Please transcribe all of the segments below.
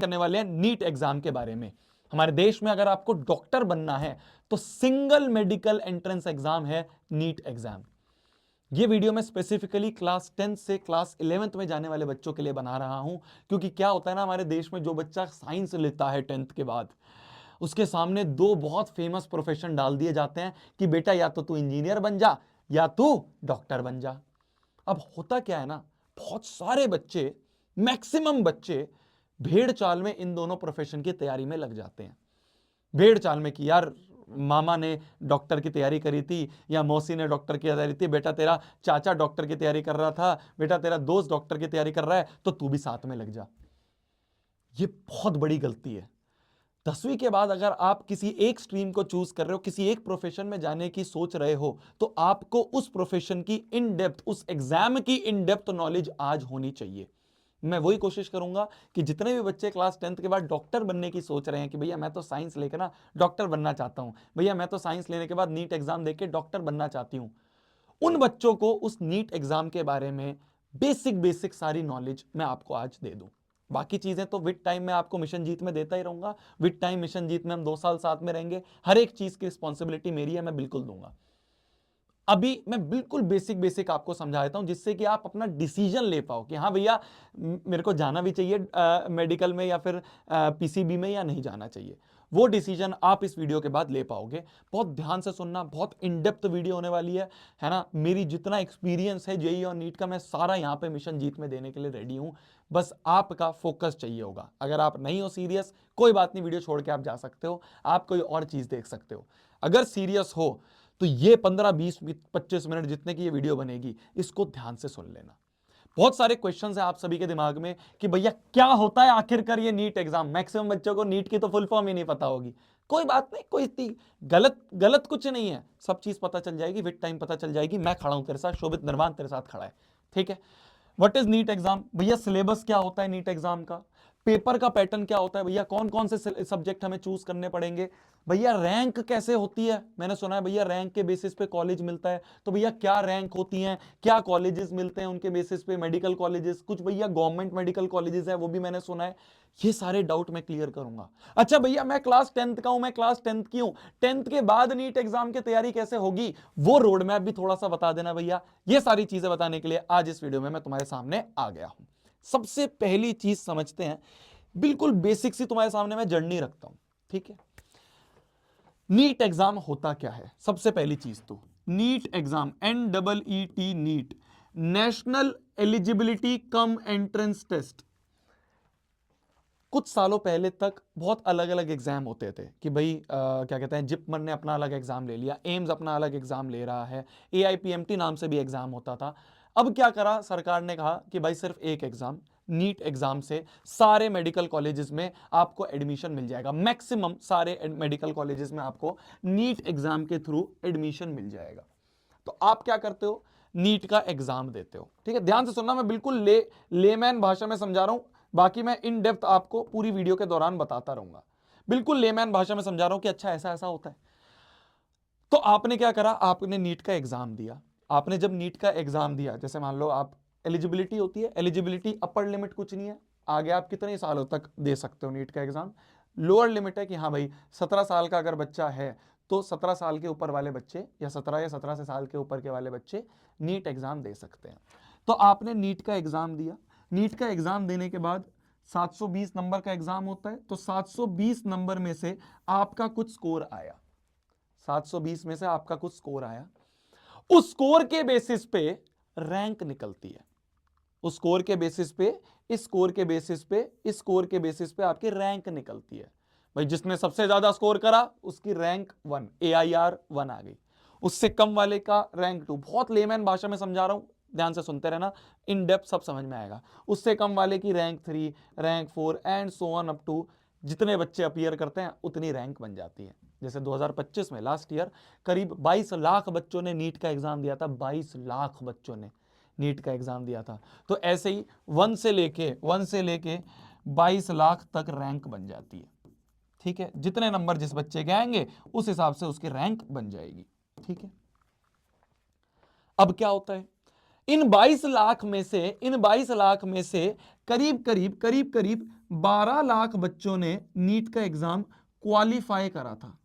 करने वाले हैं नीट एग्जाम के बारे में। हमारे देश में अगर आपको डॉक्टर बनना है तो सिंगल मेडिकल एंट्रेंस एग्जाम है नीट एग्जाम। ये वीडियो मैं स्पेसिफिकली क्लास 10 से क्लास 11th में जाने वाले बच्चों के लिए बना रहा हूं, क्योंकि क्या होता है ना, हमारे देश में जो बच्चा साइंस लेता है 10th के बाद, उसके सामने दो बहुत फेमस प्रोफेशन डाल दिए जाते हैं कि बेटा या तो तू इंजीनियर बन जा या तू डॉक्टर बन जा। अब होता क्या है ना, बहुत सारे बच्चे, मैक्सिमम बच्चे भेड़ चाल में इन दोनों प्रोफेशन की तैयारी में लग जाते हैं। भेड़ चाल में कि यार मामा ने डॉक्टर की तैयारी करी थी या मौसी ने डॉक्टर की तैयारी थी, बेटा तेरा चाचा डॉक्टर की तैयारी कर रहा था, बेटा तेरा दोस्त डॉक्टर की तैयारी कर रहा है तो तू भी साथ में लग जा। ये बहुत बड़ी गलती है। 10वीं के बाद अगर आप किसी एक स्ट्रीम को चूज कर रहे हो, किसी एक प्रोफेशन में जाने की सोच रहे हो, तो आपको उस प्रोफेशन की इन डेप्थ, उस एग्जाम की इन डेप्थ नॉलेज आज होनी चाहिए। मैं वही कोशिश करूंगा कि जितने भी बच्चे क्लास 10th के बाद डॉक्टर बनने की सोच रहे हैं कि भैया मैं तो साइंस लेकर ना डॉक्टर बनना चाहता हूं, भैया मैं तो साइंस लेने के बाद नीट एग्जाम देके डॉक्टर बनना चाहती हूं, उन बच्चों को उस नीट एग्जाम के बारे में बेसिक बेसिक सारी नॉलेज मैं आपको आज दे दूं। बाकी चीजें तो विद टाइम में आपको मिशन जीत में देता ही रहूंगा। विद टाइम मिशन जीत में हम 2 साल साथ में रहेंगे, हर एक चीज की रिस्पॉन्सिबिलिटी मेरी है, मैं बिल्कुल दूंगा। अभी मैं बिल्कुल बेसिक बेसिक आपको समझा देता हूं जिससे कि आप अपना डिसीजन ले पाओ कि हाँ भैया मेरे को जाना भी चाहिए मेडिकल में या फिर पीसीबी में या नहीं जाना चाहिए। वो डिसीजन आप इस वीडियो के बाद ले पाओगे। बहुत ध्यान से सुनना, बहुत इन डेप्थ वीडियो होने वाली है ना। मेरी जितना एक्सपीरियंस है जेईई और नीट का मैं सारा यहाँ पे मिशन जीत में देने के लिए रेडी हूँ। बस आपका फोकस चाहिए होगा। अगर आप नहीं हो सीरियस, कोई बात नहीं, वीडियो छोड़ के आप जा सकते हो, आप कोई और चीज देख सकते हो। अगर सीरियस हो तो ये 15 20 25 मिनट जितने की ये वीडियो बनेगी, इसको ध्यान से सुन लेना। बहुत सारे क्वेश्चंस हैं आप सभी के दिमाग में कि भैया क्या होता है आखिरकार ये नीट एग्जाम। मैक्सिमम बच्चों को नीट की तो फुल फॉर्म ही नहीं पता होगी। कोई बात नहीं, कोई इतनी गलत गलत कुछ नहीं है, सब चीज पता चल जाएगी, विद टाइम पता चल जाएगी। मैं खड़ा हूं तेरे साथ, शोभित निर्वाण तेरे साथ खड़ा है, ठीक है। व्हाट इज नीट एग्जाम भैया? सिलेबस क्या होता है नीट एग्जाम का? पेपर का पैटर्न क्या होता है भैया? कौन कौन से सब्जेक्ट हमें चूज करने पड़ेंगे भैया? रैंक कैसे होती है? मैंने सुना है भैया रैंक के बेसिस पे कॉलेज मिलता है, तो भैया क्या रैंक होती हैं, क्या कॉलेजेस मिलते हैं उनके बेसिस पे? मेडिकल कॉलेजेस, कुछ भैया गवर्नमेंट मेडिकल कॉलेजेस है, वो भी मैंने सुना है। ये सारे डाउट मैं क्लियर करूंगा। अच्छा भैया मैं क्लास 10th का हूं, मैं क्लास 10th की हूं, 10th के बाद नीट एग्जाम की तैयारी कैसे होगी, वो रोड मैप भी थोड़ा सा बता देना भैया। ये सारी चीजें बताने के लिए आज इस वीडियो में मैं तुम्हारे सामने आ गया हूं। सबसे पहली चीज समझते हैं, बिल्कुल बेसिक सी तुम्हारे सामने मैं जर्नी रखता हूं, ठीक है। नीट एग्जाम होता क्या है? सबसे पहली चीज तो NEET exam, NEET, NEET, national eligibility cum entrance test. कुछ सालों पहले तक बहुत अलग अलग एग्जाम होते थे कि भाई क्या कहते हैं, जिपमर ने अपना अलग एग्जाम ले लिया, एम्स अपना अलग एग्जाम ले रहा है, AIPMT नाम से भी एग्जाम होता था। अब क्या करा सरकार ने, कहा कि भाई सिर्फ एक एग्जाम, नीट एग्जाम से सारे मेडिकल कॉलेजेस में आपको एडमिशन मिल जाएगा। मैक्सिमम सारे मेडिकल कॉलेजेस में आपको नीट एग्जाम के थ्रू एडमिशन मिल जाएगा। तो आप क्या करते हो? नीट का एग्जाम देते हो, ठीक है। ध्यान से सुनना, मैं बिल्कुल लेमैन भाषा में समझा रहा हूं, बाकी मैं इन डेप्थ आपको पूरी वीडियो के दौरान बताता रहूंगा। बिल्कुल लेमैन भाषा में समझा रहा हूं कि अच्छा ऐसा ऐसा होता है। तो आपने क्या करा? आपने नीट का एग्जाम दिया। आपने जब नीट का एग्जाम दिया, जैसे मान लो आप, एलिजिबिलिटी होती है, एलिजिबिलिटी अपर लिमिट कुछ नहीं है, आगे आप कितने सालों तक दे सकते हो नीट का एग्जाम। लोअर लिमिट है कि हाँ भाई 17 साल का अगर बच्चा है तो 17 साल के ऊपर वाले बच्चे, या 17 से साल के ऊपर के वाले बच्चे नीट एग्जाम दे सकते हैं। तो आपने नीट का एग्जाम दिया। नीट का एग्जाम देने के बाद 720 नंबर का एग्जाम होता है, तो 720 नंबर में से आपका कुछ स्कोर आया, 720 में से आपका कुछ स्कोर आया। उस स्कोर के बेसिस पे रैंक निकलती है। उस स्कोर के बेसिस पे, इस स्कोर के बेसिस पे, इस स्कोर के बेसिस पे आपकी रैंक निकलती है। भाई जिसने सबसे ज्यादा स्कोर करा उसकी रैंक 1, AIR 1 आ गई। उससे कम वाले का रैंक 2। बहुत लेमैन भाषा में समझा रहा हूं, ध्यान से सुनते रहना, इन डेप्थ सब समझ में आएगा। उससे कम वाले की rank 3, rank 4 and so on up to, जितने बच्चे अपीयर करते हैं उतनी रैंक बन जाती है। जैसे 2025 में लास्ट ईयर करीब 22 लाख बच्चों ने नीट का एग्जाम दिया था, 22 लाख बच्चों ने नीट का एग्जाम दिया था। तो ऐसे ही 1 से लेके 22 लाख तक रैंक बन जाती है, ठीक है। जितने नंबर जिस बच्चे के आएंगे उस हिसाब से उसकी रैंक बन जाएगी, ठीक है। अब क्या होता है, इन 22 लाख में से करीब करीब 12 लाख बच्चों ने नीट का एग्जाम क्वालिफाई करा था।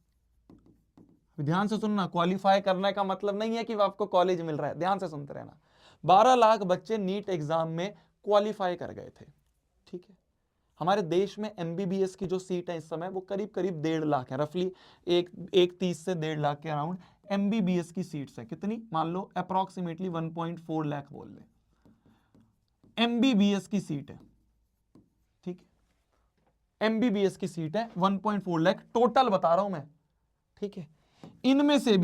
ध्यान से सुनना, क्वालिफाई करने का मतलब नहीं है कि आपको कॉलेज मिल रहा है, ध्यान से सुनते रहना। 12 लाख बच्चे नीट एग्जाम में क्वालिफाई कर गए थे। ठीक है, हमारे देश में एमबीबीएस की जो सीट है इस समय वो करीब करीब 1.5 लाख है, रफली एक 30 से 1.5 लाख के अराउंड एमबीबीएस की सीट्स है। कितनी, मान लो अप्रोक्सीमेटली 1.4 लाख बोल ले, एमबीबीएस की सीट है। ठीक है, एमबीबीएस की सीट है 1.4 लाख टोटल बता रहा हूं मैं। ठीक है, इनमें से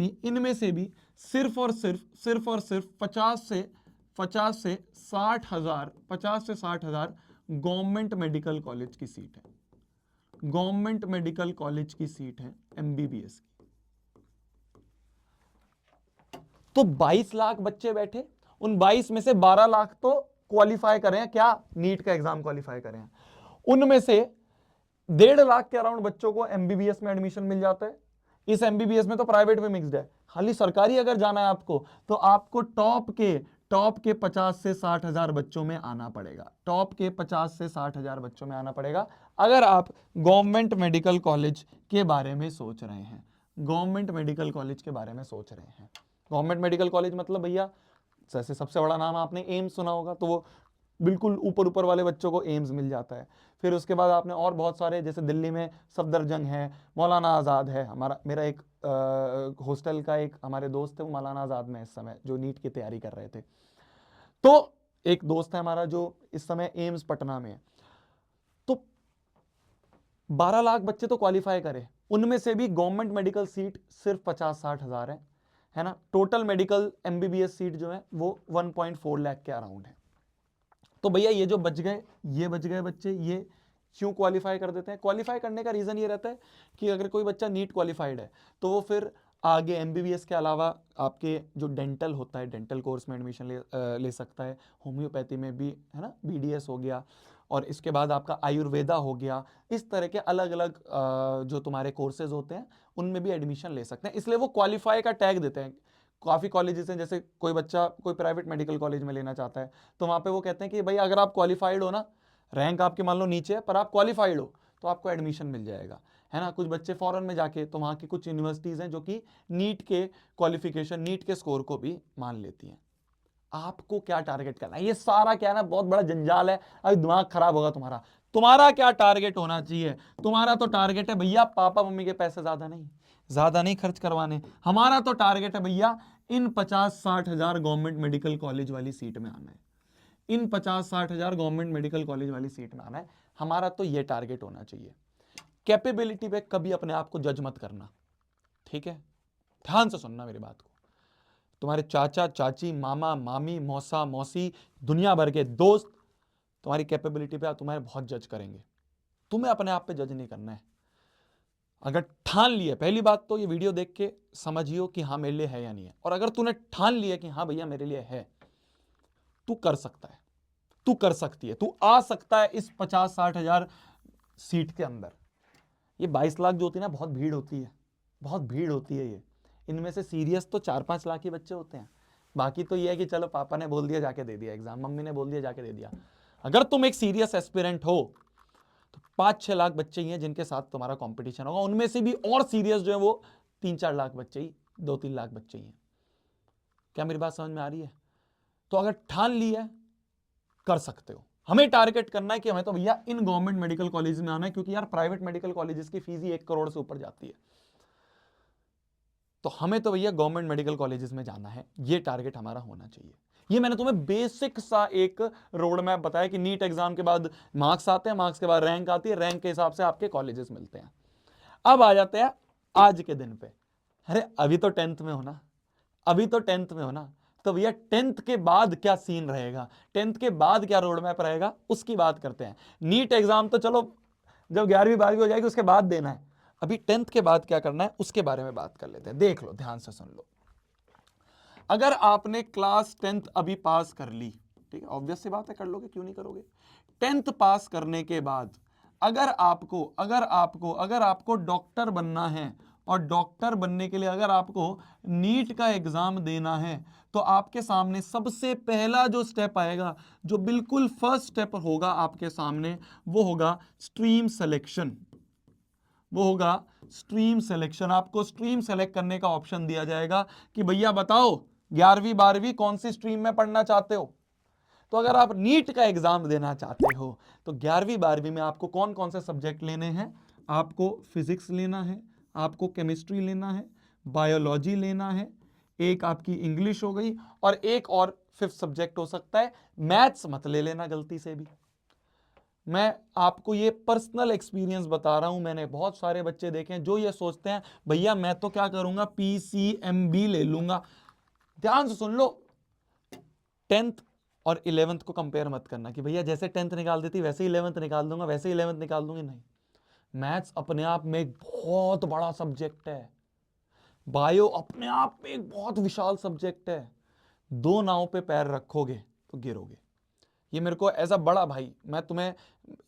भी सिर्फ और सिर्फ 50 से 60 हजार गवर्नमेंट मेडिकल कॉलेज की सीट है। गवर्नमेंट मेडिकल कॉलेज की सीट है एमबीबीएस की। तो 22 लाख बच्चे बैठे, उन 22 में से 12 लाख तो क्वालिफाई करें हैं, क्या, नीट का एग्जाम क्वालिफाई करें हैं। उनमें से 1.5 लाख के अराउंड बच्चों को एमबीबीएस में एडमिशन मिल जाता है। इस एमबीबीएस में तो प्राइवेट में मिक्स्ड है, खाली सरकारी अगर जाना है आपको तो आपको टॉप के 50 से 60 हजार बच्चों में आना पड़ेगा। टॉप के 50 से 60 हजार बच्चों में आना पड़ेगा अगर आप गवर्नमेंट मेडिकल कॉलेज के बारे में सोच रहे हैं। गवर्नमेंट मेडिकल कॉलेज के बारे में सोच रहे हैं। गवर्नमेंट मेडिकल कॉलेज मतलब भैया, जैसे सबसे बड़ा नाम आपने एम्स सुना होगा, तो वो बिल्कुल ऊपर वाले बच्चों को एम्स मिल जाता है। फिर उसके बाद आपने और बहुत सारे, जैसे दिल्ली में सफदरजंग है, मौलाना आज़ाद है। मेरा एक हॉस्टल का एक हमारे दोस्त है, वो मौलाना आज़ाद में इस समय जो नीट की तैयारी कर रहे थे। तो एक दोस्त है हमारा जो इस समय एम्स पटना में है। तो 12 लाख बच्चे तो क्वालिफाई करे, उनमें से भी गवर्नमेंट मेडिकल सीट सिर्फ 50-60 हजार है ना। टोटल मेडिकल एमबीबीएस सीट जो है वो 1.4 लाख के अराउंड है। तो भैया ये जो बच गए बच्चे, ये क्यों क्वालिफाई कर देते हैं? क्वालिफाई करने का रीजन ये रहता है कि अगर कोई बच्चा नीट क्वालिफाइड है तो वो फिर आगे एमबीबीएस के अलावा आपके जो डेंटल होता है, डेंटल कोर्स में एडमिशन ले सकता है। होम्योपैथी में भी है ना, बीडीएस हो गया, और इसके बाद आपका आयुर्वेदा हो गया। इस तरह के अलग अलग जो तुम्हारे कोर्सेज होते हैं उनमें भी एडमिशन ले सकते हैं, इसलिए वो क्वालिफाई का टैग देते हैं। काफ़ी कॉलेजेस हैं, जैसे कोई बच्चा कोई प्राइवेट मेडिकल कॉलेज में लेना चाहता है तो वहाँ पे वो कहते हैं कि भाई अगर आप क्वालिफाइड हो ना, रैंक आपकी मान लो नीचे है पर आप क्वालिफाइड हो तो आपको एडमिशन मिल जाएगा, है ना। कुछ बच्चे फॉरेन में जाके, तो वहाँ की कुछ यूनिवर्सिटीज़ हैं जो कि नीट के क्वालिफिकेशन, नीट के स्कोर को भी मान लेती हैं। आपको क्या टारगेट करना है, ये सारा क्या है ना, बहुत बड़ा जंजाल है, अभी दिमाग खराब होगा तुम्हारा। तुम्हारा क्या टारगेट होना चाहिए? तुम्हारा तो टारगेट है भैया पापा मम्मी के पैसे ज्यादा नहीं खर्च करवाने। हमारा तो टारगेट है भैया इन 50-60 हजार गवर्नमेंट मेडिकल कॉलेज वाली सीट में आना है। इन 50-60 हजार गवर्नमेंट मेडिकल कॉलेज वाली सीट में आना है, हमारा तो ये टारगेट होना चाहिए। कैपेबिलिटी पे कभी अपने आप को जज मत करना, ठीक है। ध्यान से सुनना मेरी बात को। तुम्हारे चाचा चाची, मामा मामी, मौसा मौसी, दुनिया भर के दोस्त तुम्हारी कैपेबिलिटी पे तुम्हारे बहुत जज करेंगे। तुम्हें अपने आप पे जज नहीं करना है। अगर ठान लिया, पहली बात तो ये वीडियो देख के समझियो कि हाँ मेरे लिए है या नहीं है, और अगर तूने ठान लिया कि हाँ भैया मेरे लिए है, तू कर सकता है, तू कर सकती है, तू आ सकता है इस 50-60 हजार सीट के अंदर। ये 22 लाख जो होती है ना, बहुत भीड़ होती है, बहुत भीड़ होती है। ये इनमें से सीरियस तो 4-5 लाख ही बच्चे होते हैं, बाकी तो ये है कि चलो पापा ने बोल दिया जाके दे दिया एग्जाम, मम्मी ने बोल दिया जाके दे दिया। अगर तुम एक सीरियस एस्पिरेंट हो तो 5-6 लाख बच्चे ही हैं जिनके साथ तुम्हारा कंपटीशन होगा। उनमें से भी और सीरियस जो है वो 3-4 लाख बच्चे ही, 2-3 लाख बच्चे ही हैं। क्या मेरी बात समझ में आ रही है? तो अगर ठान लिया, कर सकते हो। हमें टारगेट करना है कि हमें तो भैया इन गवर्नमेंट मेडिकल कॉलेज में आना है, क्योंकि यार प्राइवेट मेडिकल कॉलेजेस की फीस ही 1 करोड़ से ऊपर जाती है। तो हमें तो भैया गवर्नमेंट मेडिकल कॉलेजेस में जाना है, ये टारगेट हमारा होना चाहिए। ये मैंने तुम्हें बेसिक सा एक रोड मैप बताया कि नीट एग्जाम के बाद मार्क्स आते हैं, मार्क्स के बाद रैंक आती है, रैंक के हिसाब से आपके कॉलेजेस मिलते हैं। अब आ जाते हैं आज के दिन पे। अरे अभी तो 10th में हो ना, अभी तो 10th में हो ना, तो भैया 10th के बाद क्या सीन रहेगा, 10th के बाद क्या रोड मैप रहेगा, उसकी बात करते हैं। नीट एग्जाम तो चलो जब 11वीं 12वीं हो जाएगी उसके बाद देना है, अभी 10th के बाद क्या करना है उसके बारे में बात कर लेते हैं। देख लो, ध्यान से सुन लो। अगर आपने क्लास 10th अभी पास कर ली, ठीक है, ऑब्वियस सी बात है कर लोगे, क्यों नहीं करोगे। 10th पास करने के बाद अगर आपको डॉक्टर बनना है और डॉक्टर बनने के लिए अगर आपको नीट का एग्जाम देना है तो आपके सामने सबसे पहला जो स्टेप आएगा, जो बिल्कुल फर्स्ट स्टेप होगा आपके सामने, वो होगा स्ट्रीम सिलेक्शन। वो होगा स्ट्रीम सिलेक्शन। आपको स्ट्रीम सेलेक्ट करने का ऑप्शन दिया जाएगा कि भैया बताओ 11वीं 12वीं कौन सी स्ट्रीम में पढ़ना चाहते हो। तो अगर आप नीट का एग्जाम देना चाहते हो तो 11वीं 12वीं में आपको कौन कौन से सब्जेक्ट लेने हैं? आपको फिजिक्स लेना है, आपको केमिस्ट्री लेना है, बायोलॉजी लेना है, एक आपकी इंग्लिश हो गई, और एक और फिफ्थ सब्जेक्ट हो सकता है मैथ्स। मत ले लेना गलती से भी। मैं आपको ये पर्सनल एक्सपीरियंस बता रहा हूं। मैंने बहुत सारे बच्चे देखे हैं जो ये सोचते हैं भैया मैं तो क्या करूंगा, पीसीएमबी ले लूंगा। ध्यान से सुन लो, 10th और 11th को कंपेयर मत करना कि भैया जैसे 10th निकाल देती वैसे ही 11th निकाल दूंगा, वैसे ही 11th निकाल दूंगी। नहीं, मैथ्स अपने आप में एक बहुत बड़ा सब्जेक्ट है, बायो अपने आप में एक बहुत विशाल सब्जेक्ट है। दो नाव पे पैर रखोगे तो गिरोगे। ये मेरे को एज अ बड़ा भाई, मैं तुम्हें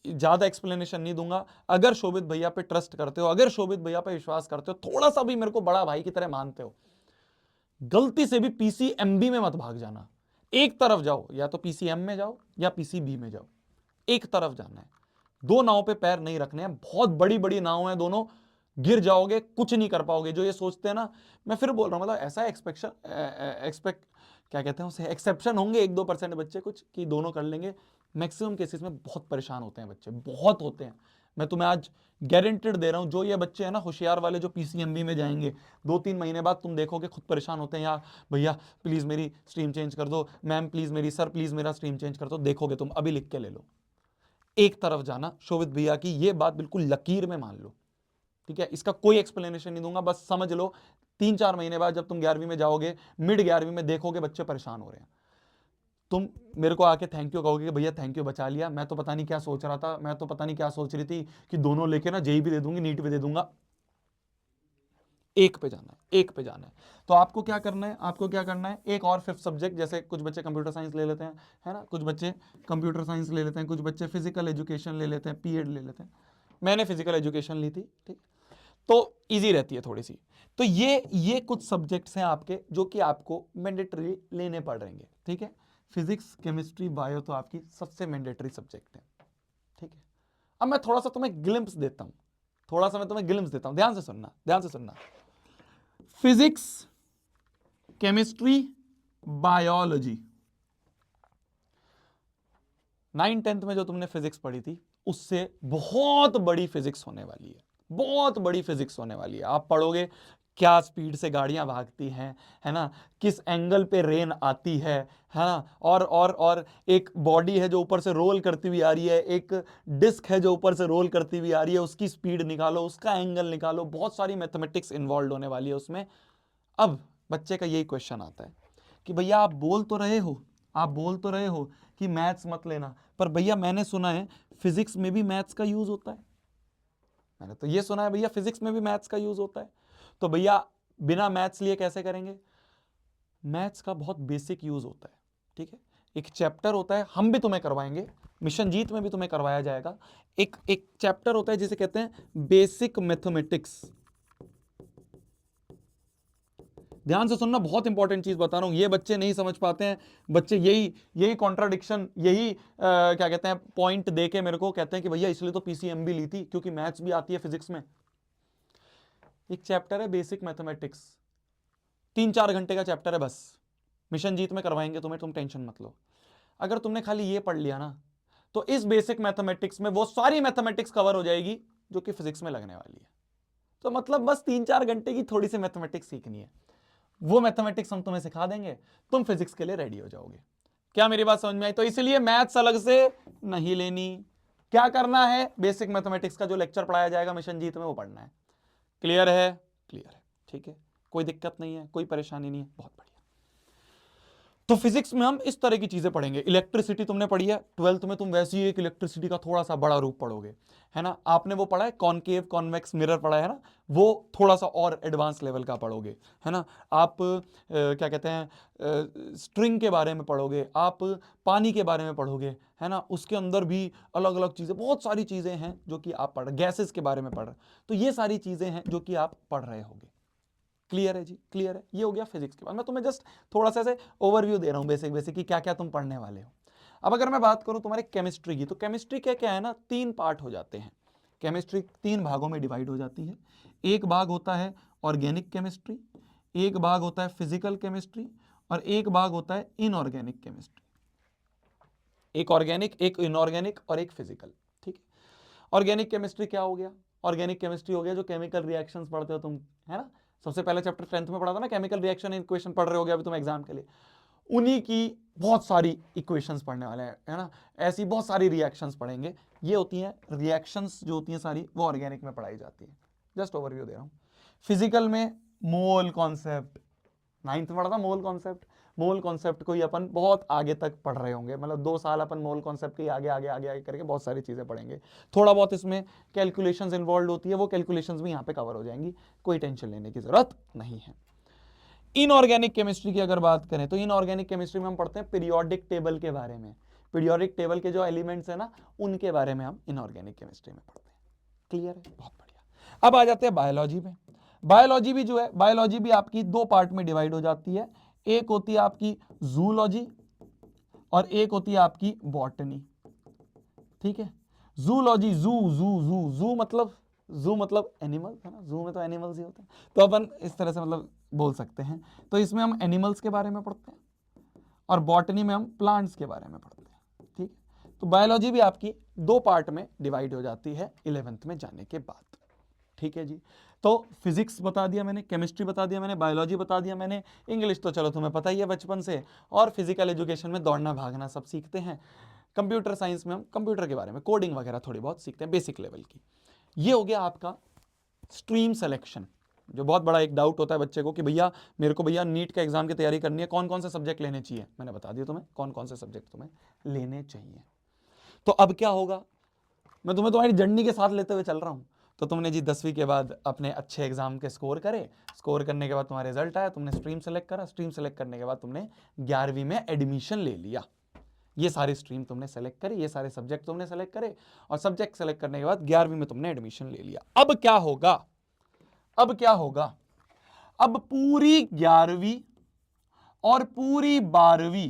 ज्यादा एक्सप्लेनेशन नहीं दूंगा। अगर शोभित भैया पे ट्रस्ट करते हो, अगर शोभित भैया पे विश्वास करते हो, थोड़ा सा भी मेरे को बड़ा भाई की तरह मानते हो, गलती से भी पीसीएमबी में मत भाग जाना। एक तरफ जाओ, या तो पीसीएम में जाओ या पीसीबी में जाओ, एक तरफ जाना है। दो नाव पे पैर नहीं रखने हैं। बहुत बड़ी बड़ी नाव है दोनों, गिर जाओगे, कुछ नहीं कर पाओगे। जो ये सोचते हैं ना, मैं फिर बोल रहा हूं, मतलब ऐसा एक्सपेक्ट क्या कहते हैं उसे, एक्सेप्शन होंगे 1-2% बच्चे कुछ कि दोनों कर लेंगे। मैक्सिमम केसेस में बहुत परेशान होते हैं बच्चे, बहुत होते हैं। मैं तुम्हें आज गारंटेड दे रहा हूं, जो ये बच्चे हैं ना होशियार वाले, जो पीसीएमबी में जाएंगे, 2-3 महीने बाद तुम देखोगे खुद परेशान होते हैं, यार भैया प्लीज मेरी स्ट्रीम चेंज कर दो, मैम प्लीज मेरी, सर प्लीज मेरा स्ट्रीम चेंज कर दो। देखोगे तुम, अभी लिख के ले लो, एक तरफ जाना। शोभित भैया की ये बात बिल्कुल लकीर में मान लो, ठीक है? इसका कोई एक्सप्लेनेशन नहीं दूंगा, बस समझ लो। 3-4 महीने बाद जब तुम 11वीं में जाओगे, मिड 11वीं में देखोगे बच्चे परेशान हो रहे हैं, तुम मेरे को आके थैंक यू कहोगे कि भैया थैंक यू, बचा लिया। मैं तो पता नहीं क्या सोच रहा था, मैं तो पता नहीं क्या सोच रही थी कि दोनों लेके ना जेई भी दे दूंगी, नीट भी दे दूंगा। एक पे जाना है, एक पे जाना है। तो आपको क्या करना है, आपको क्या करना है, एक और फिफ्थ सब्जेक्ट, जैसे कुछ बच्चे कंप्यूटर साइंस ले लेते हैं, है ना, कुछ बच्चे कंप्यूटर साइंस ले लेते हैं, कुछ बच्चे फिजिकल एजुकेशन ले लेते हैं, पीएड ले लेते हैं। मैंने फिजिकल एजुकेशन ली थी, ठीक, तो इजी रहती है थोड़ी सी। तो ये कुछ सब्जेक्ट्स हैं आपके जो कि आपको मैंडेटरी लेने पड़ रहेंगे, ठीक है? फिजिक्स, केमिस्ट्री, बायो तो आपकी सबसे मैंडेटरी सब्जेक्ट है, ठीक है? अब मैं थोड़ा सा तुम्हें ग्लिम्प्स देता हूं, थोड़ा सा मैं तुम्हें ग्लिम्प्स देता हूं, ध्यान से सुनना, ध्यान से सुनना। फिजिक्स, केमिस्ट्री, बायोलॉजी, 9th-10th में जो तुमने फिजिक्स पढ़ी थी उससे बहुत बड़ी फिजिक्स होने वाली है, बहुत बड़ी फिजिक्स होने वाली है। आप पढ़ोगे क्या स्पीड से गाड़ियां भागती हैं, है ना, किस एंगल पे रेन आती है ना, और एक बॉडी है जो ऊपर से रोल करती हुई आ रही है, एक डिस्क है जो ऊपर से रोल करती हुई आ रही है, उसकी स्पीड निकालो, उसका एंगल निकालो, बहुत सारी मैथमेटिक्स इन्वॉल्व होने वाली है उसमें। अब बच्चे का यही क्वेश्चन आता है कि भैया आप बोल तो रहे हो, आप बोल तो रहे हो कि मैथ्स मत लेना, पर भैया मैंने सुना है फिजिक्स में भी मैथ्स का यूज होता है। मैंने तो ये सुना है भैया फिजिक्स में भी मैथ्स का यूज होता है। तो भैया बिना मैथ्स लिए कैसे करेंगे? मैथ्स का बहुत बेसिक यूज होता है, ठीक है? एक चैप्टर होता है, हम भी तुम्हें करवाएंगे, मिशन जीत में भी तुम्हें करवाया जाएगा। एक एक चैप्टर होता है जिसे कहते हैं बेसिक मैथमेटिक्स। ध्यान से सुनना, बहुत इंपॉर्टेंट चीज बता रहा हूं, ये बच्चे नहीं समझ पाते हैं। बच्चे यही कॉन्ट्राडिक्शन, यही क्या कहते हैं पॉइंट दे के मेरे को कहते हैं कि भैया इसलिए तो पीसीएमबी ली थी क्योंकि मैथ्स भी आती है फिजिक्स में। एक चैप्टर है बेसिक मैथमेटिक्स, 3-4 घंटे का चैप्टर है बस। मिशन जीत में करवाएंगे तुम्हें, तुम टेंशन मत लो। अगर तुमने खाली ये पढ़ लिया ना, तो इस बेसिक मैथमेटिक्स में वो सारी मैथमेटिक्स कवर हो जाएगी जो कि फिजिक्स में लगने वाली है। तो मतलब बस 3-4 घंटे की थोड़ी सी मैथमेटिक्स सीखनी है, वो मैथमेटिक्स हम तुम्हें सिखा देंगे, तुम फिजिक्स के लिए रेडी हो जाओगे। क्या मेरी बात समझ में आई? तो इसलिए मैथ्स अलग से नहीं लेनी। क्या करना है? बेसिक मैथमेटिक्स का जो लेक्चर पढ़ाया जाएगा मिशन जीत में वो पढ़ना है। क्लियर है? क्लियर है, ठीक है, कोई दिक्कत नहीं है, कोई परेशानी नहीं है, बहुत बढ़िया। तो फिजिक्स में हम इस तरह की चीजें पढ़ेंगे। इलेक्ट्रिसिटी तुमने पढ़ी है 12th में, तुम वैसे ही एक इलेक्ट्रिसिटी का थोड़ा सा बड़ा रूप पढ़ोगे, है ना। आपने वो पढ़ा है कॉनकेव कॉन्वेक्स मिरर पढ़ा है ना, वो थोड़ा सा और एडवांस लेवल का पढ़ोगे, है ना। आप क्या कहते हैं स्ट्रिंग के बारे में पढ़ोगे, आप पानी के बारे में पढ़ोगे, है ना। उसके अंदर भी अलग अलग चीजें, बहुत सारी चीजें हैं जो कि आप पढ़, गैसेस के बारे में पढ़ रहे, तो ये सारी चीजें हैं जो कि आप पढ़ रहे होगे। क्लियर है जी, क्लियर है। ये हो गया फिजिक्स के बाद। मैं तुम्हें जस्ट थोड़ा सा ऐसे ओवरव्यू दे रहा हूं, बेसिक बेसिक कि क्या क्या तुम पढ़ने वाले हो। अब अगर मैं बात करूं तुम्हारे केमिस्ट्री की, तो केमिस्ट्री क्या क्या है ना, 3 पार्ट हो जाते हैं। केमिस्ट्री 3 भागों में डिवाइड हो जाती है। एक भाग होता है ऑर्गेनिक केमिस्ट्री, एक भाग होता है फिजिकल केमिस्ट्री, और एक भाग होता है इनऑर्गेनिक केमिस्ट्री। एक ऑर्गेनिक, एक इनऑर्गेनिक और एक फिजिकल, ठीक है। ऑर्गेनिक केमिस्ट्री क्या हो गया? ऑर्गेनिक केमिस्ट्री हो गया जो केमिकल रिएक्शंस पढ़ते हो तुम, है ना। सबसे पहले चैप्टर 10th में पढ़ा था ना, केमिकल रिएक्शन इक्वेशन पढ़ रहे होगे अभी तुम एग्जाम के लिए। उन्हीं की बहुत सारी इक्वेशंस पढ़ने वाले हैं, है ना। ऐसी बहुत सारी रिएक्शंस पढ़ेंगे। ये होती हैं रिएक्शंस जो होती हैं सारी, वो ऑर्गेनिक में पढ़ाई जाती है। जस्ट ओवरव्यू दे रहा हूं। फिजिकल में मोल कॉन्सेप्ट, 9th में पढ़ा था मोल कॉन्सेप्ट। मोल कॉन्सेप्ट को ही अपन बहुत आगे तक पढ़ रहे होंगे, मतलब 2 साल अपन मोल कॉन्सेप्ट के आगे आगे आगे आगे करके बहुत सारी चीजें पढ़ेंगे। थोड़ा बहुत इसमें कैलकुलेशंस इन्वॉल्व होती है, वो कैलकुलेशंस भी यहाँ पे कवर हो जाएंगी, कोई टेंशन लेने की जरूरत नहीं है। इनऑर्गेनिक केमिस्ट्री की अगर बात करें तो इनऑर्गेनिक केमिस्ट्री में हम पढ़ते हैं पीरियोडिक टेबल के बारे में। पीरियोडिक टेबल के जो एलिमेंट्स है ना, उनके बारे में हम इनऑर्गेनिक केमिस्ट्री में पढ़ते हैं। क्लियर है, बहुत बढ़िया। अब आ जाते हैं बायोलॉजी में। बायोलॉजी भी जो है, बायोलॉजी भी आपकी 2 पार्ट में डिवाइड हो जाती है। एक होती है आपकी जूलॉजी और एक होती है आपकी बॉटनी, ठीक है। जूलॉजी, जू जू जू जू मतलब, जू मतलब एनिमल, है ना। जू में तो एनिमल्स ही होते हैं, तो अपन इस तरह से मतलब बोल सकते हैं। तो इसमें हम एनिमल्स के बारे में पढ़ते हैं और बॉटनी में हम प्लांट्स के बारे में पढ़ते हैं, ठीक है। तो बायोलॉजी भी आपकी 2 पार्ट में डिवाइड हो जाती है 11th में जाने के बाद, ठीक है जी। तो फिजिक्स बता दिया मैंने, केमिस्ट्री बता दिया मैंने, बायोलॉजी बता दिया मैंने, इंग्लिश तो चलो तुम्हें पता ही है बचपन से, और फिजिकल एजुकेशन में दौड़ना भागना सब सीखते हैं। कंप्यूटर साइंस में हम कंप्यूटर के बारे में कोडिंग वगैरह थोड़ी बहुत सीखते हैं, बेसिक लेवल की। ये हो गया आपका स्ट्रीम सिलेक्शन। जो बहुत बड़ा एक डाउट होता है बच्चे को कि भैया मेरे को, भैया नीट का एग्जाम की तैयारी करनी है, कौन कौन से सब्जेक्ट लेने चाहिए। मैंने बता दिया तुम्हें कौन कौन से सब्जेक्ट तुम्हें लेने चाहिए। तो अब क्या होगा, मैं तुम्हें तुम्हारी जर्नी के साथ लेते हुए चल रहा हूं। तो तुमने जी 10वीं के बाद अपने अच्छे एग्जाम के स्कोर करे, स्कोर करने के बाद तुम्हारा रिजल्ट आया, तुमने स्ट्रीम सेलेक्ट करा, स्ट्रीम सेलेक्ट करने के बाद तुमने 11वीं में एडमिशन ले लिया। ये सारी स्ट्रीम तुमने सेलेक्ट करी, ये सारे सब्जेक्ट तुमने सेलेक्ट करे, और सब्जेक्ट सेलेक्ट करने के बाद 11वीं में तुमने एडमिशन ले लिया। अब क्या होगा, अब क्या होगा, अब पूरी 11वीं और पूरी 12वीं,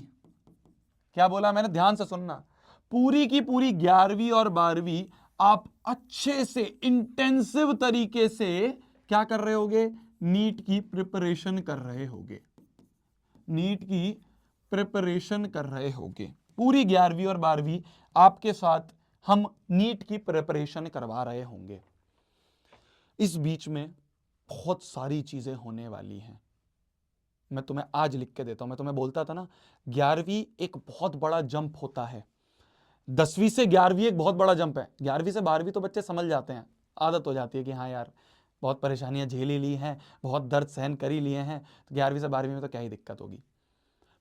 क्या बोला मैंने, ध्यान से सुनना, पूरी की पूरी 11वीं और 12वीं आप अच्छे से इंटेंसिव तरीके से क्या कर रहे होगे, नीट की प्रिपरेशन कर रहे होगे। नीट की प्रिपरेशन कर रहे होगे। पूरी 11वीं और 12वीं आपके साथ हम नीट की प्रिपरेशन करवा रहे होंगे। इस बीच में बहुत सारी चीजें होने वाली हैं, मैं तुम्हें आज लिख के देता हूं। मैं तुम्हें बोलता था ना, 11वीं एक बहुत बड़ा जंप होता है, 10वीं से 11वीं एक बहुत बड़ा जंप है। 11वीं से 12वीं तो बच्चे समझ जाते हैं, आदत हो जाती है कि हाँ यार बहुत परेशानियां झेल ही ली हैं, बहुत दर्द सहन कर ही लिए हैं, तो 11वीं से 12वीं में तो क्या ही दिक्कत होगी।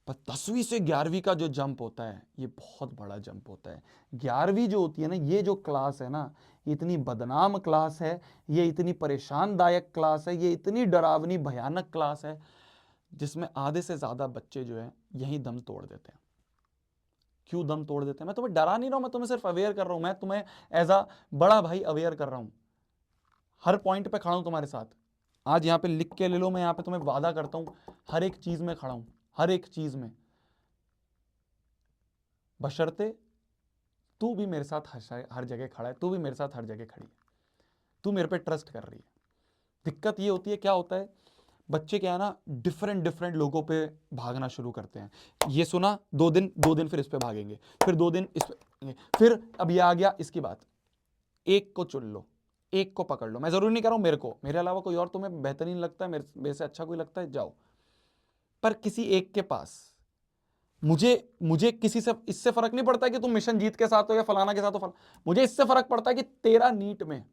पर 10वीं से 11वीं का जो जंप होता है, ये बहुत बड़ा जंप होता है। 11वीं जो होती है ना, ये जो क्लास है ना, इतनी बदनाम क्लास है, ये इतनी परेशानदायक क्लास है, ये इतनी डरावनी भयानक क्लास है, जिसमें आधे से ज्यादा बच्चे जो है यही दम तोड़ देते हैं। क्यों दम तोड़ देते हैं? मैं तुम्हें डरा नहीं रहा हूं, मैं तुम्हें सिर्फ अवेयर कर रहा हूं, मैं तुम्हें एज अ बड़ा भाई अवेयर कर रहा हूं, हर पॉइंट पे खड़ा हूं तुम्हारे साथ। आज यहां पे लिख के ले लो, मैं यहां पे तुम्हें वादा करता हूं हर एक चीज में खड़ा हूं, हर एक चीज में, बशर्ते तू भी मेरे साथ हर जगह खड़ा है, तू भी मेरे साथ हर जगह खड़ी है, तू मेरे पे ट्रस्ट कर रही है। दिक्कत ये होती है, क्या होता है, बच्चे क्या है ना, डिफरेंट डिफरेंट लोगों पे भागना शुरू करते हैं। ये सुना 2 दिन फिर इस पे भागेंगे, फिर 2 दिन इस पे भागेंगे, फिर अब ये आ गया इसकी बात, एक को चुन लो, एक को पकड़ लो। मैं जरूरी नहीं कर रहा हूं मेरे को, मेरे अलावा कोई और तुम्हें बेहतरीन लगता है, मेरे से अच्छा कोई लगता है, जाओ, पर किसी एक के पास, मुझे मुझे किसी से इससे फर्क नहीं पड़ता कि तुम मिशन जीत के साथ हो या फलाना के साथ हो, मुझे इससे फर्क पड़ता है कि तेरा नीट में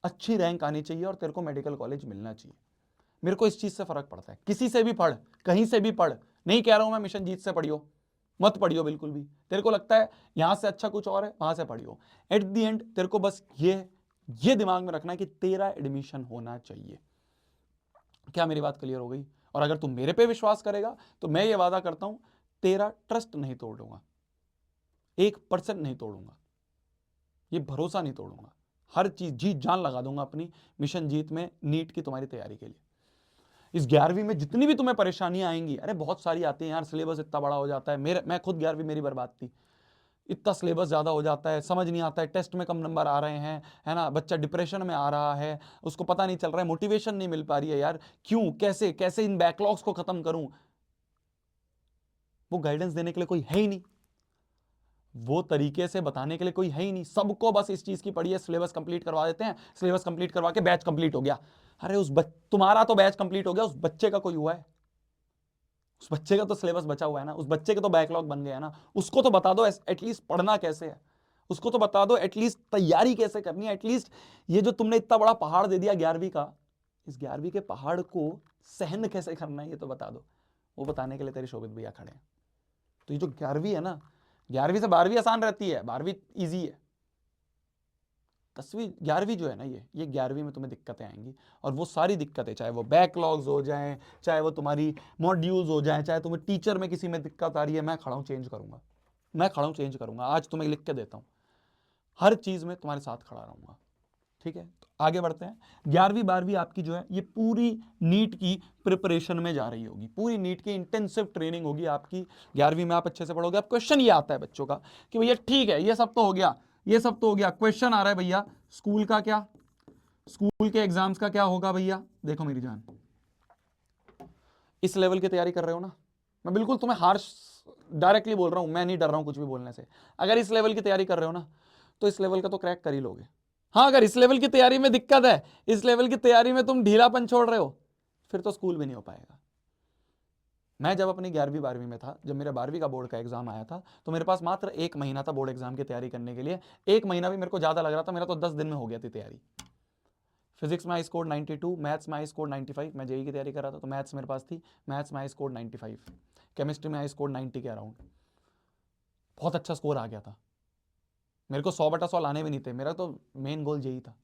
अच्छी रैंक आनी चाहिए और तेरे को मेडिकल कॉलेज मिलना चाहिए। मेरे को इस चीज से फर्क पड़ता है। किसी से भी पढ़, कहीं से भी पढ़, नहीं कह रहा हूं मैं मिशन जीत से पढ़ियो, मत पढ़ियो बिल्कुल भी। तेरे को लगता है यहां से अच्छा कुछ और है, वहां से पढ़ियो। एट द एंड तेरे को बस ये दिमाग में रखना है कि तेरा एडमिशन होना चाहिए। क्या मेरी बात क्लियर हो गई? और अगर तू मेरे पे विश्वास करेगा तो मैं ये वादा करता हूं तेरा ट्रस्ट नहीं तोड़ूंगा, 1% नहीं तोड़ूंगा, ये भरोसा नहीं तोड़ूंगा। हर चीज जी जान लगा दूंगा अपनी मिशन जीत में, नीट की तुम्हारी तैयारी के लिए। इस 11वीं में जितनी भी तुम्हें परेशानियां आएंगी, अरे बहुत सारी आती हैं यार, सिलेबस इतना बड़ा हो जाता है। मैं खुद 11वीं मेरी बर्बाद थी, इतना सिलेबस ज़्यादा हो जाता है, समझ नहीं आता है, टेस्ट में कम नंबर आ रहे हैं, है ना, बच्चा डिप्रेशन में आ रहा है, उसको पता नहीं चल रहा है, मोटिवेशन नहीं मिल पा रही है यार, क्यों, कैसे कैसे इन बैकलॉग्स को खत्म करूं। वो गाइडेंस देने के लिए कोई है ही नहीं, वो तरीके से बताने के लिए कोई है ही नहीं। सबको बस इस चीज की पड़ी है, सिलेबस कंप्लीट करवा देते हैं, सिलेबस कंप्लीट करवा के बैच कंप्लीट हो गया। अरे तुम्हारा तो बैच कंप्लीट हो गया, उस बच्चे का कोई हुआ है? उस बच्चे का तो सिलेबस बचा हुआ है ना, उस बच्चे के तो बैकलॉग बन गया है ना। उसको तो बता दो एटलीस्ट पढ़ना कैसे है, उसको तो बता दो एटलीस्ट तैयारी कैसे करनी है। एटलीस्ट ये जो तुमने इतना बड़ा पहाड़ दे दिया 11वीं का, इस 11वीं के पहाड़ को सहन कैसे करना है ये तो बता दो। वो बताने के लिए तेरे शोभित भैया खड़े हैं। तो ये जो 11वीं है ना, 11वीं से 12वीं आसान रहती है, 12वीं ईजी है। 10वीं 11वीं जो है ना, ये 11वीं में तुम्हें दिक्कतें आएंगी। और वो सारी दिक्कतें, चाहे वो बैकलॉग्स हो जाएं, चाहे वो तुम्हारी मॉड्यूल्स हो जाएं, चाहे तुम्हें टीचर में किसी में दिक्कत आ रही है, मैं खड़ा हूं चेंज करूंगा, मैं खड़ा हूं चेंज करूंगा। आज तुम्हें लिख के देता हूं, हर चीज में तुम्हारे साथ खड़ा रहूंगा। ठीक है, तो आगे बढ़ते हैं। 11वीं 12वीं आपकी जो है ये पूरी नीट की प्रिपरेशन में जा रही होगी, पूरी नीट की इंटेंसिव ट्रेनिंग होगी आपकी। 11वीं में आप अच्छे से पढ़ोगे। अब क्वेश्चन ये आता है बच्चों का कि भैया ठीक है, ये सब तो हो गया, ये सब तो हो गया, क्वेश्चन आ रहा है भैया स्कूल का क्या, स्कूल के एग्जाम्स का क्या होगा? भैया देखो मेरी जान, इस लेवल की तैयारी कर रहे हो ना, मैं बिल्कुल तुम्हें हार्श डायरेक्टली बोल रहा हूं, मैं नहीं डर रहा हूं कुछ भी बोलने से। अगर इस लेवल की तैयारी कर रहे हो ना, तो इस लेवल का तो क्रैक कर ही लोगे। हाँ, अगर इस लेवल की तैयारी में दिक्कत है, इस लेवल की तैयारी में तुम ढीलापन छोड़ रहे हो, फिर तो स्कूल भी नहीं हो पाएगा। मैं जब अपनी 11वीं 12वीं में था, जब मेरा 12वीं का बोर्ड का एग्जाम आया था, तो मेरे पास मात्र 1 महीना था बोर्ड एग्जाम की तैयारी करने के लिए। 1 महीना भी मेरे को ज्यादा लग रहा था, मेरा तो 10 दिन में हो गया थी तैयारी। फिजिक्स में आई स्कोर 92, मैथ्स में आई स्कोर 95, मैं जेई की तैयारी कर रहा था तो मैथ्स मेरे पास थी, मैथ्स में आई स्कोर 95, केमिस्ट्री में आई स्कोर 90 के अराउंड, बहुत अच्छा स्कोर आ गया था। मेरे को 100/100 लाने भी नहीं थे, मेरा तो मेन गोल यही था,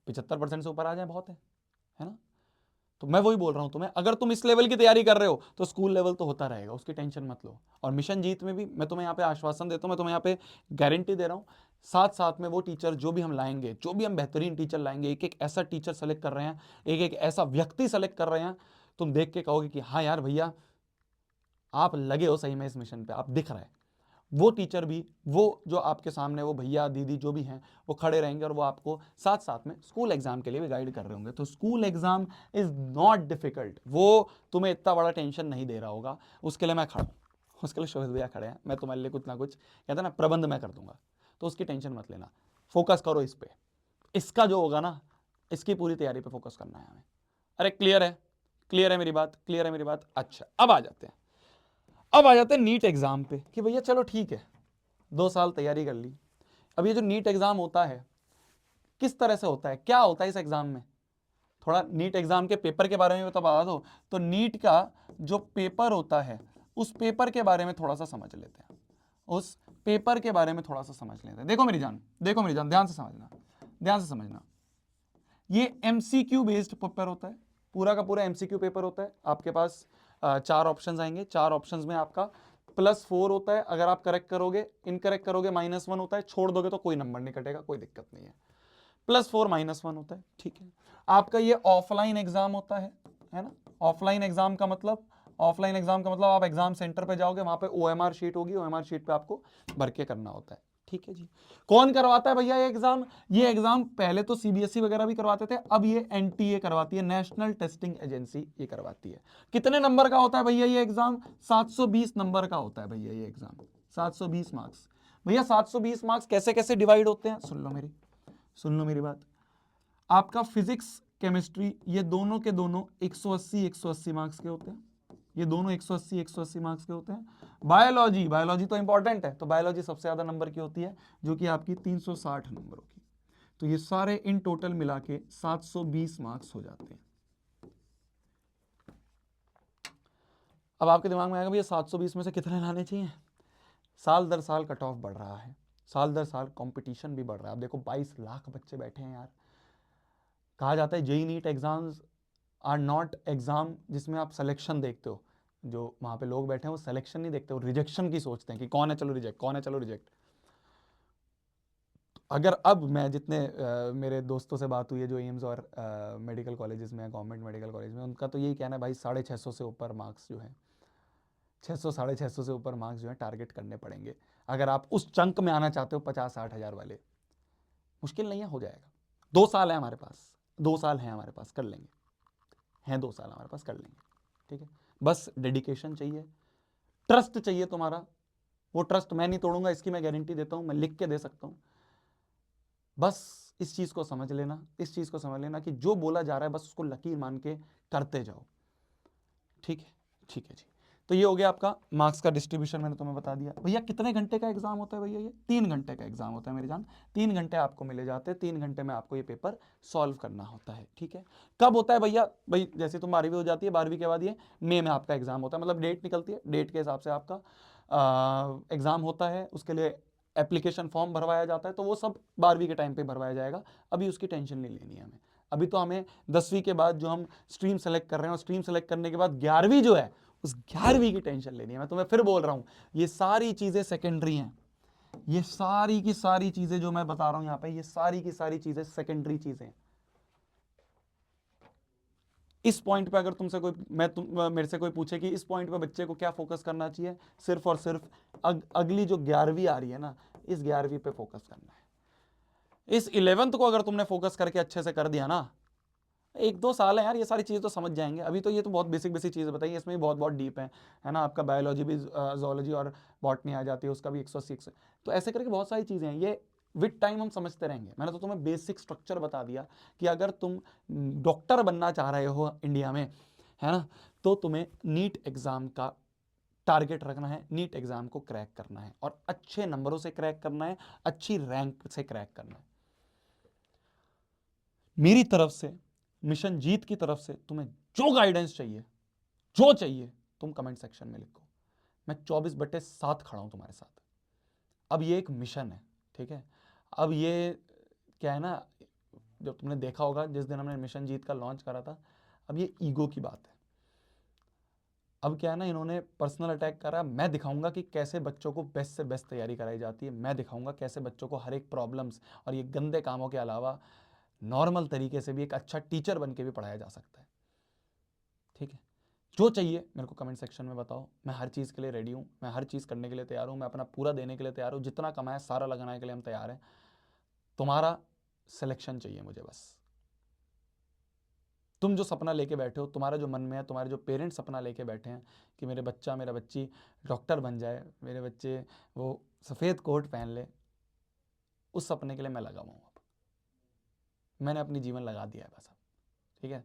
75% से ऊपर आ जाए बहुत है ना। तो मैं वही बोल रहा हूं तुम्हें, अगर तुम इस लेवल की तैयारी कर रहे हो तो स्कूल लेवल तो होता रहेगा, उसकी टेंशन मत लो। और मिशन जीत में भी मैं तुम्हें यहाँ पे आश्वासन देता हूं, मैं तुम्हें यहाँ पे गारंटी दे रहा हूं, साथ साथ में वो टीचर जो भी हम लाएंगे, जो भी हम बेहतरीन टीचर लाएंगे, एक एक ऐसा टीचर सेलेक्ट कर रहे हैं, एक एक ऐसा व्यक्ति सेलेक्ट कर रहे हैं, तुम देख के कहोगे कि हाँ यार भैया आप लगे हो सही में इस मिशन पे, आप दिख रहा है। वो टीचर भी, वो जो आपके सामने वो भैया दीदी जो भी हैं, वो खड़े रहेंगे और वो आपको साथ साथ में स्कूल एग्जाम के लिए भी गाइड कर रहे होंगे। तो school exam is not difficult, वो तुम्हें इतना बड़ा टेंशन नहीं दे रहा होगा। उसके लिए मैं खड़ा हूँ, उसके लिए शोभित भैया खड़े हैं, मैं तुम्हारे लिए कुछ ना कुछ कहते हैं ना प्रबंध मैं कर दूंगा, तो उसकी टेंशन मत लेना। फोकस करो इस पे, इसका जो होगा ना, इसकी पूरी तैयारी पे फोकस करना है हमें। अरे क्लियर है, क्लियर है मेरी बात, क्लियर है मेरी बात। अच्छा, अब आ जाते हैं नीट एग्जाम पे कि भैया चलो ठीक है, 2 साल तैयारी कर ली। अब ये जो नीट एग्जाम होता है किस तरह से होता है, क्या होता है इस एग्जाम में, थोड़ा नीट एग्जाम के पेपर के बारे में बता दो। तो नीट का जो पेपर होता है, उस पेपर के बारे में थोड़ा सा समझ लेते हैं, उस पेपर के बारे में थोड़ा सा समझ लेते हैं। देखो मेरी जान, देखो मेरी जान, ध्यान से समझना, ध्यान से समझना। ये एमसीक्यू बेस्ड पेपर होता है, पूरा का पूरा एमसीक्यू पेपर होता है। आपके पास 4 ऑप्शंस आएंगे, 4 ऑप्शंस में आपका +4 होता है, अगर आप करेक्ट करोगे, इनकरेक्ट करोगे -1 होता है, छोड़ दोगे तो कोई नंबर नहीं कटेगा, कोई दिक्कत नहीं है। +4 -1 होता है, ठीक है। आपका ये ऑफलाइन एग्जाम होता है ना। ऑफलाइन एग्जाम का मतलब, ऑफलाइन एग्जाम का मतलब आप एग्जाम सेंटर पे जाओगे, वहां पे ओएमआर शीट होगी, ओएमआर शीट पे आपको भर के करना होता है, ठीक है जी। कौन करवाता है भैया ये एग्जाम? ये एग्जाम पहले तो सीबीएसई वगैरह भी करवाते थे, अब ये एनटीए करवाती है, नेशनल टेस्टिंग एजेंसी ये करवाती है। कितने नंबर का होता है भैया ये एग्जाम? 720 नंबर का होता है भैया ये एग्जाम, 720 मार्क्स। भैया 720 मार्क्स कैसे कैसे डिवाइड होते हैं, सुन लो मेरी बात। आपका फिजिक्स केमिस्ट्री ये दोनों के दोनों 180 मार्क्स के होते हैं, ये दोनों 180 मार्क्स के होते हैं। बायोलॉजी तो इंपॉर्टेंट है, तो बायोलॉजी सबसे ज्यादा नंबर की होती है, जो कि आपकी 360 नंबरों की। तो ये सारे इन टोटल मिला के 720 मार्क्स हो जाते हैं। अब आपके दिमाग में आएगा भैया 720 में से कितने लाने चाहिए। साल दर साल कट ऑफ बढ़ रहा है, साल दर साल कंपटीशन भी बढ़ रहा है। अब देखो 22 लाख बच्चे बैठे हैं यार। कहा जाता है JEE NEET exams are not exam जिसमें आप सिलेक्शन देखते हो, जो वहां पे लोग बैठे हैं वो सिलेक्शन नहीं देखते, वो रिजेक्शन की सोचते हैं कि कौन है चलो रिजेक्ट, कौन है चलो रिजेक्ट। अगर अब मैं जितने मेरे दोस्तों से बात हुई है जो एम्स और मेडिकल कॉलेजेस में, गवर्नमेंट मेडिकल कॉलेज में, उनका तो यही कहना है भाई 650 से ऊपर मार्क्स जो है, 600 650 से ऊपर मार्क्स जो है टारगेट करने पड़ेंगे अगर आप उस चंक में आना चाहते हो 50-60 हज़ार वाले। मुश्किल नहीं है, हो जाएगा। 2 साल है हमारे पास, 2 साल है हमारे पास, कर लेंगे, हैं 2 साल हमारे पास, कर लेंगे। ठीक है, बस डेडिकेशन चाहिए, ट्रस्ट चाहिए तुम्हारा। वो ट्रस्ट मैं नहीं तोड़ूंगा, इसकी मैं गारंटी देता हूं, मैं लिख के दे सकता हूं। बस इस चीज को समझ लेना, इस चीज को समझ लेना कि जो बोला जा रहा है बस उसको लकीर मान के करते जाओ। ठीक है, ठीक है जी। तो ये हो गया आपका मार्क्स का डिस्ट्रीब्यूशन, मैंने तुम्हें बता दिया। भैया कितने घंटे का एग्जाम होता है भैया? ये 3 घंटे का एग्जाम होता है मेरी जान। 3 घंटे आपको मिले जाते हैं, 3 घंटे में आपको ये पेपर सॉल्व करना होता है। ठीक है, कब होता है भैया? भाई जैसे तुम 12वीं हो जाती है, 12वीं के बाद ये मई में आपका एग्जाम होता है, मतलब डेट निकलती है, डेट के हिसाब से आपका एग्जाम होता है। उसके लिए एप्लीकेशन फॉर्म भरवाया जाता है, तो वो सब 12वीं के टाइम पे भरवाया जाएगा। अभी उसकी टेंशन नहीं लेनी है हमें। अभी तो हमें 10वीं के बाद जो हम स्ट्रीम सेलेक्ट कर रहे हैं, और स्ट्रीम सेलेक्ट करने के बाद 11वीं जो है, उस 11वीं की टेंशन लेनी है। मैं तुम्हें फिर बोल रहा हूं, ये सारी चीजें सेकेंडरी हैं। ये सारी की सारी चीजें जो मैं बता रहा हूं यहां पे, ये सारी की सारी चीजें सेकेंडरी चीजें हैं। इस पॉइंट पे अगर तुमसे कोई मेरे से कोई पूछे कि इस पॉइंट पे बच्चे को क्या फोकस करना चाहिए, सिर्फ और सिर्फ अगली जो 11वीं आ रही है ना, इस 11वीं पे फोकस करना है। इस 11th को अगर तुमने फोकस करके अच्छे से कर दिया ना, 1-2 साल है यार, ये सारी चीज़ तो समझ जाएंगे। अभी तो ये तो बहुत बेसिक बेसिक चीज़ बताई, इसमें भी बहुत बहुत डीप है ना। आपका बायोलॉजी भी, जोलॉजी और बॉटनी आ जाती है, उसका भी 106। तो ऐसे करके बहुत सारी चीज़ें हैं, ये विद टाइम हम समझते रहेंगे। मैंने तो तुम्हें बेसिक स्ट्रक्चर बता दिया कि अगर तुम डॉक्टर बनना चाह रहे हो इंडिया में, है ना, तो तुम्हें नीट एग्ज़ाम का टारगेट रखना है, नीट एग्ज़ाम को क्रैक करना है, और अच्छे नंबरों से क्रैक करना है, अच्छी रैंक से क्रैक करना है। मेरी तरफ से, मिशन जीत की तरफ से तुम्हें जो गाइडेंस चाहिए, जो चाहिए, तुम कमेंट सेक्शन में लिखो। मैं 24/7 खड़ा हूं तुम्हारे साथ। अब ये एक मिशन है, ठीक है। अब ये क्या है ना, जब तुमने देखा होगा जिस दिन हमने मिशन जीत का लॉन्च करा था, अब ये ईगो की बात है। अब क्या है ना, इन्होंने पर्सनल अटैक करा। मैं दिखाऊंगा कि कैसे बच्चों को बेस्ट से बेस्ट तैयारी कराई जाती है। मैं दिखाऊंगा कैसे बच्चों को हर एक प्रॉब्लम्स और ये गंदे कामों के अलावा नॉर्मल तरीके से भी एक अच्छा टीचर बन के भी पढ़ाया जा सकता है। ठीक है, जो चाहिए मेरे को कमेंट सेक्शन में बताओ। मैं हर चीज़ के लिए रेडी हूँ, मैं हर चीज़ करने के लिए तैयार हूँ, मैं अपना पूरा देने के लिए तैयार हूँ। जितना कमाया सारा लगाने के लिए हम तैयार हैं। तुम्हारा सिलेक्शन चाहिए मुझे बस। तुम जो सपना लेके बैठे हो, तुम्हारा जो मन में है, तुम्हारे जो पेरेंट्स सपना लेके बैठे हैं कि मेरे बच्चा, मेरा बच्ची डॉक्टर बन जाए, मेरे बच्चे वो सफ़ेद कोट पहन ले, उस सपने के लिए मैं लगा हुआ हूँ। अब मैंने अपनी जीवन लगा दिया है बस अब। ठीक है,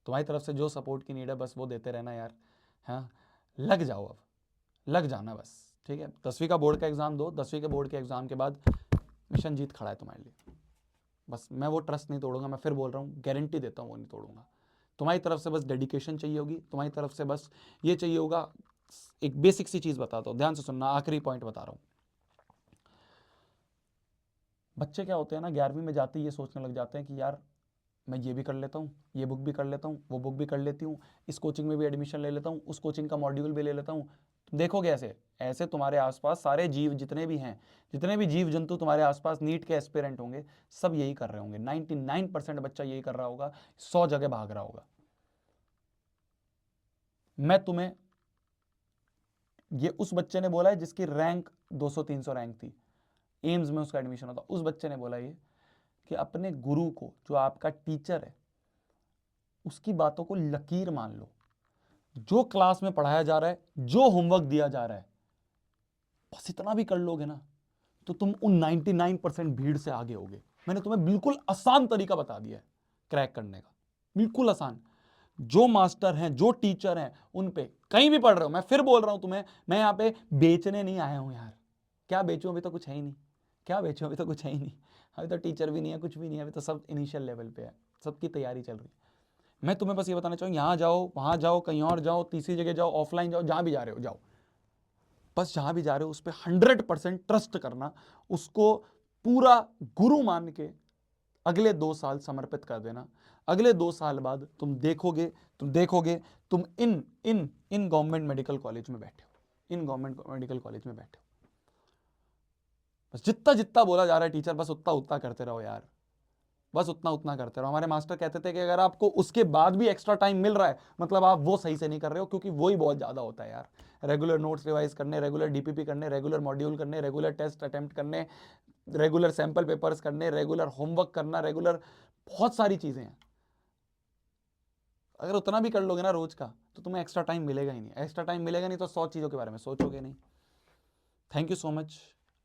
तुम्हारी तरफ से जो सपोर्ट की नीड है बस वो देते रहना यार। हाँ, लग जाओ अब, लग जाना बस। ठीक है, 10वीं का बोर्ड का एग्ज़ाम दो, 10वीं के बोर्ड के एग्ज़ाम के बाद मिशन जीत खड़ा है तुम्हारे लिए। बस मैं वो ट्रस्ट नहीं तोड़ूंगा, मैं फिर बोल रहा हूँ, गारंटी देता हूँ वो नहीं तोड़ूंगा। तुम्हारी तरफ से बस डेडिकेशन चाहिए होगी, तुम्हारी तरफ से बस ये चाहिए होगा। एक बेसिक सी चीज़ बताता हूँ, ध्यान से सुनना, आखिरी पॉइंट बता रहा हूँ। बच्चे क्या होते हैं ना, 11वीं में जाते ही ये सोचने लग जाते हैं कि यार मैं ये भी कर लेता हूँ, ये बुक भी कर लेता हूँ, वो बुक भी कर लेती हूँ, इस कोचिंग में भी एडमिशन ले लेता हूँ, उस कोचिंग का मॉड्यूल भी ले लेता हूँ। तुम देखोगे ऐसे ऐसे तुम्हारे आसपास सारे जीव जितने भी हैं, जितने भी जीव जंतु तुम्हारे आसपास नीट के एस्पिरेंट होंगे, सब यही कर रहे होंगे। 99% बच्चा यही कर रहा होगा, 100 जगह भाग रहा होगा। मैं तुम्हें, ये उस बच्चे ने बोला है जिसकी रैंक 200-300 रैंक थी, एम्स में उसका एडमिशन होता, उस बच्चे ने बोला ये कि अपने गुरु को, जो आपका टीचर है, उसकी बातों को लकीर मान लो। जो क्लास में पढ़ाया जा रहा है, जो होमवर्क दिया जा रहा है, बस इतना भी कर लोगे ना, तो तुम उन 99% भीड़ से आगे होगे। मैंने तुम्हें बिल्कुल आसान तरीका बता दिया है क्रैक करने का, बिल्कुल आसान। जो मास्टर हैं, जो टीचर हैं, उन पे कहीं भी पढ़ रहे हो, मैं फिर बोल रहा हूं तुम्हें, मैं यहां पे बेचने नहीं आया हूं यार। क्या बेचूं, अभी तो कुछ है ही नहीं। क्या बेचूं, अभी तो कुछ है ही नहीं। अभी तो टीचर भी नहीं है, कुछ भी नहीं है, अभी तो सब इनिशियल लेवल पे है, सबकी तैयारी चल रही है। मैं तुम्हें बस ये बताना चाहूँ, यहाँ जाओ, वहाँ जाओ, कहीं और जाओ, तीसरी जगह जाओ, ऑफलाइन जाओ, जहाँ भी जा रहे हो जाओ, बस जहाँ भी जा रहे हो उस पर 100% ट्रस्ट करना, उसको पूरा गुरु मान के अगले 2 साल समर्पित कर देना। अगले 2 साल बाद तुम देखोगे तुम इन इन इन गवर्नमेंट मेडिकल कॉलेज में बैठे हो, इन गवर्नमेंट मेडिकल कॉलेज में बैठे हो। बस जितना जितना बोला जा रहा है टीचर, बस उतना उतना करते रहो यार, बस उतना उतना करते रहो। हमारे मास्टर कहते थे कि अगर आपको उसके बाद भी एक्स्ट्रा टाइम मिल रहा है, मतलब आप वो सही से नहीं कर रहे हो, क्योंकि वो ही बहुत ज्यादा होता है यार। रेगुलर नोट्स रिवाइज करने, रेगुलर डीपीपी करने, रेगुलर मॉड्यूल करने, रेगुलर टेस्ट अटेम्प्ट करने, रेगुलर सैंपल पेपर्स करने, रेगुलर होमवर्क करना, रेगुलर बहुत सारी चीजें हैं। अगर उतना भी कर लोगे ना रोज का, तो तुम्हें एक्स्ट्रा टाइम मिलेगा ही नहीं। एक्स्ट्रा टाइम मिलेगा नहीं तो 100 चीज़ों के बारे में सोचोगे नहीं। Thank you so much.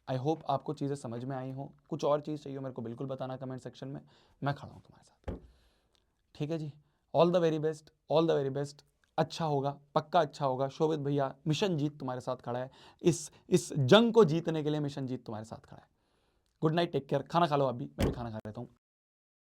I hope आपको चीज़ें समझ में आई हो। कुछ और चीज़ चाहिए मेरे को बिल्कुल बताना कमेंट सेक्शन में, मैं खड़ा हूँ तुम्हारे साथ। ठीक है जी, all the very best, all the very best. अच्छा होगा, पक्का अच्छा होगा। शोभित भैया, मिशन जीत तुम्हारे साथ खड़ा है। इस जंग को जीतने के लिए मिशन जीत तुम्हारे साथ खड़ा है। Good night, take care. खाना खा लो, अभी मैं भी खाना खा लेता हूँ।